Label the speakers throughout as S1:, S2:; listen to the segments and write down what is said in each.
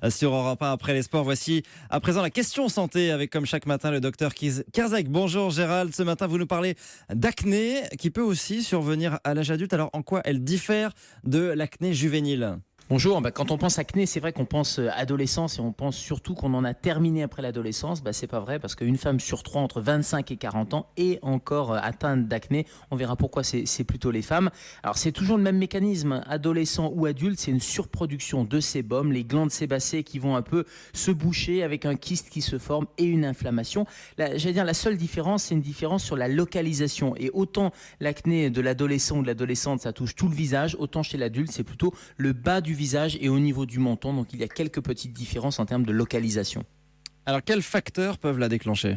S1: sur Europe 1 après les sports. Voici à présent la question santé avec, comme chaque matin, le docteur Kierzek. Bonjour Gérald, ce matin vous nous parlez d'acné qui peut aussi survenir à l'âge adulte. Alors en quoi elle diffère de l'acné juvénile ?
S2: Bonjour, quand on pense acné, c'est vrai qu'on pense adolescence et on pense surtout qu'on en a terminé après l'adolescence. C'est pas vrai parce qu'une femme sur 3 entre 25 et 40 ans est encore atteinte d'acné. On verra pourquoi c'est plutôt les femmes. Alors c'est toujours le même mécanisme, adolescent ou adulte, c'est une surproduction de sébum, les glandes sébacées qui vont un peu se boucher avec un kyste qui se forme et une inflammation. La seule différence, c'est une différence sur la localisation. Et autant l'acné de l'adolescent ou de l'adolescente, ça touche tout le visage, autant chez l'adulte, c'est plutôt le bas du visage et au niveau du menton. Donc il y a quelques petites différences en termes de localisation.
S1: Alors quels facteurs peuvent la déclencher ?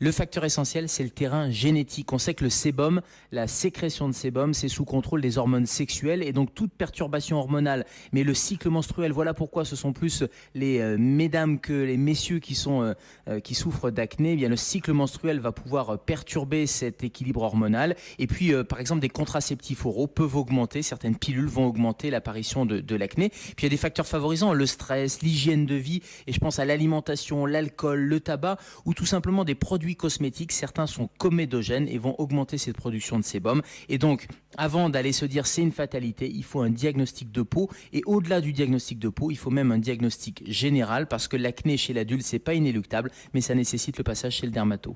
S2: Le facteur essentiel, c'est le terrain génétique. On sait que le sébum, la sécrétion de sébum, c'est sous contrôle des hormones sexuelles et donc toute perturbation hormonale. Mais le cycle menstruel, voilà pourquoi ce sont plus les mesdames que les messieurs qui souffrent d'acné. Eh bien, le cycle menstruel va pouvoir perturber cet équilibre hormonal. Et puis, par exemple, des contraceptifs oraux peuvent augmenter, certaines pilules vont augmenter l'apparition de l'acné. Puis il y a des facteurs favorisants, le stress, l'hygiène de vie, et je pense à l'alimentation, l'alcool, le tabac, ou tout simplement des produits cosmétiques. Certains sont comédogènes et vont augmenter cette production de sébum. Et donc, avant d'aller se dire c'est une fatalité, il faut un diagnostic de peau. Et au-delà du diagnostic de peau, il faut même un diagnostic général parce que l'acné chez l'adulte, c'est pas inéluctable, mais ça nécessite le passage chez le dermato.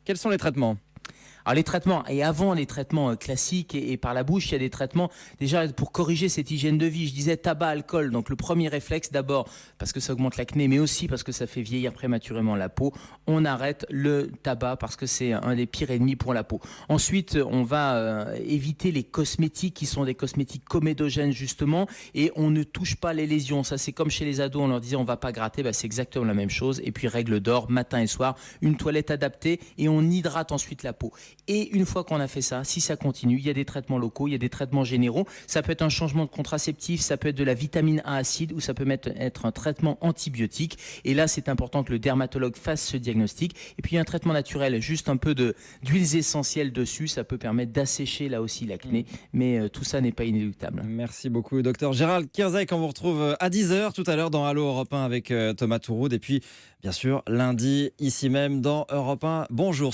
S1: Quels sont les traitements ?
S2: Alors les traitements, et avant les traitements classiques et par la bouche, il y a des traitements déjà pour corriger cette hygiène de vie. Je disais tabac, alcool, donc le premier réflexe d'abord parce que ça augmente l'acné, mais aussi parce que ça fait vieillir prématurément la peau. On arrête le tabac parce que c'est un des pires ennemis pour la peau. Ensuite, on va éviter les cosmétiques qui sont des cosmétiques comédogènes justement, et on ne touche pas les lésions. Ça c'est comme chez les ados, on leur disait on va pas gratter, c'est exactement la même chose. Et puis règle d'or, matin et soir, une toilette adaptée et on hydrate ensuite la peau. Et une fois qu'on a fait ça, si ça continue, il y a des traitements locaux, il y a des traitements généraux. Ça peut être un changement de contraceptif, ça peut être de la vitamine A acide ou ça peut être un traitement antibiotique. Et là, c'est important que le dermatologue fasse ce diagnostic. Et puis, il y a un traitement naturel, juste un peu d'huiles essentielles dessus. Ça peut permettre d'assécher là aussi l'acné. Mais tout ça n'est pas inéluctable.
S1: Merci beaucoup, docteur Gérald Kierzek. On vous retrouve à 10h tout à l'heure dans Allo Europe 1 avec Thomas Touroud. Et puis, bien sûr, lundi, ici même dans Europe 1. Bonjour.